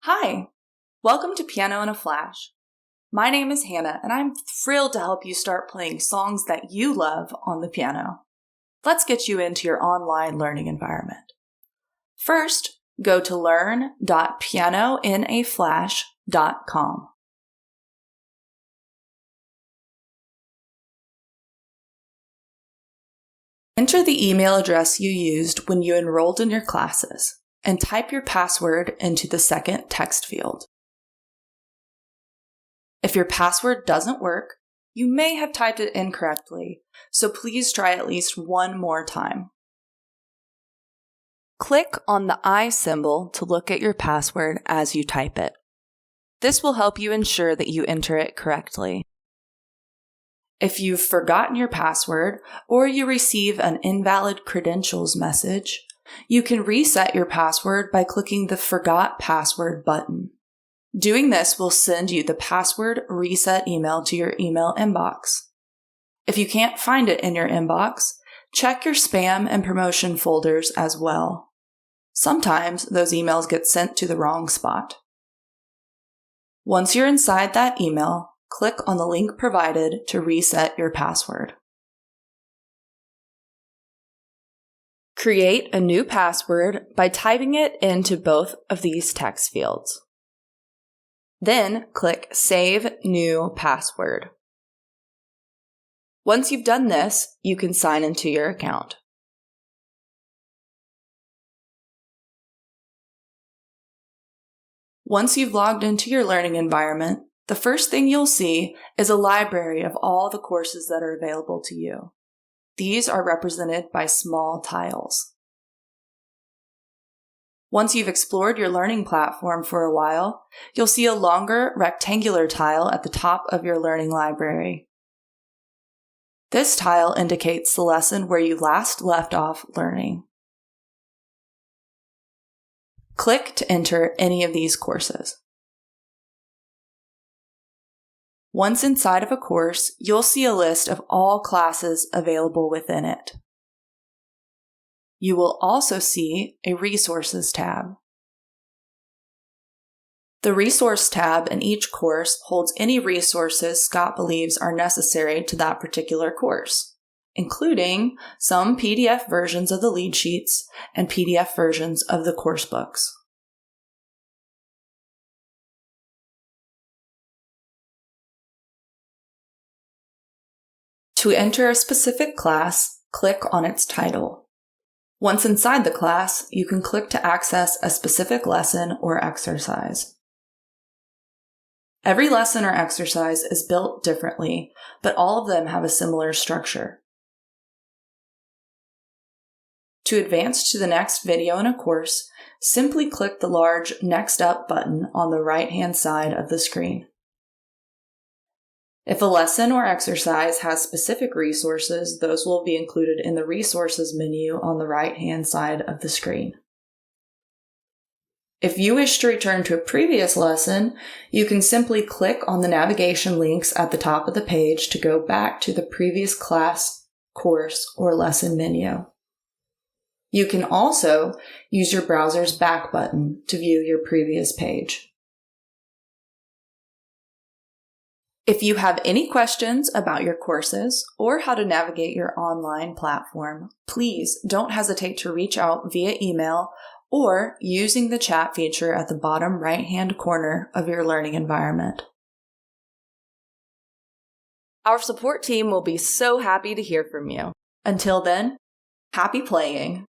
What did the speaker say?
Hi, welcome to Piano in a Flash. My name is Hannah, and I'm thrilled to help you start playing songs that you love on the piano. Let's get you into your online learning environment. First, go to learn.pianoinaflash.com. Enter the email address you used when you enrolled in your classes and type your password into the second text field. If your password doesn't work, you may have typed it incorrectly, so please try at least one more time. Click on the I symbol to look at your password as you type it. This will help you ensure that you enter it correctly. If you've forgotten your password or you receive an invalid credentials message, you can reset your password by clicking the Forgot Password button. Doing this will send you the password reset email to your email inbox. If you can't find it in your inbox, check your spam and promotion folders as well. Sometimes those emails get sent to the wrong spot. Once you're inside that email, click on the link provided to reset your password. Create a new password by typing it into both of these text fields. Then click Save New Password. Once you've done this, you can sign into your account. Once you've logged into your learning environment, the first thing you'll see is a library of all the courses that are available to you. These are represented by small tiles. Once you've explored your learning platform for a while, you'll see a longer rectangular tile at the top of your learning library. This tile indicates the lesson where you last left off learning. Click to enter any of these courses. Once inside of a course, you'll see a list of all classes available within it. You will also see a Resources tab. The Resource tab in each course holds any resources Scott believes are necessary to that particular course, including some PDF versions of the lead sheets and PDF versions of the course books. To enter a specific class, click on its title. Once inside the class, you can click to access a specific lesson or exercise. Every lesson or exercise is built differently, but all of them have a similar structure. To advance to the next video in a course, simply click the large Next Up button on the right-hand side of the screen. If a lesson or exercise has specific resources, those will be included in the Resources menu on the right-hand side of the screen. If you wish to return to a previous lesson, you can simply click on the navigation links at the top of the page to go back to the previous class, course, or lesson menu. You can also use your browser's back button to view your previous page. If you have any questions about your courses or how to navigate your online platform, please don't hesitate to reach out via email or using the chat feature at the bottom right-hand corner of your learning environment. Our support team will be so happy to hear from you. Until then, happy playing!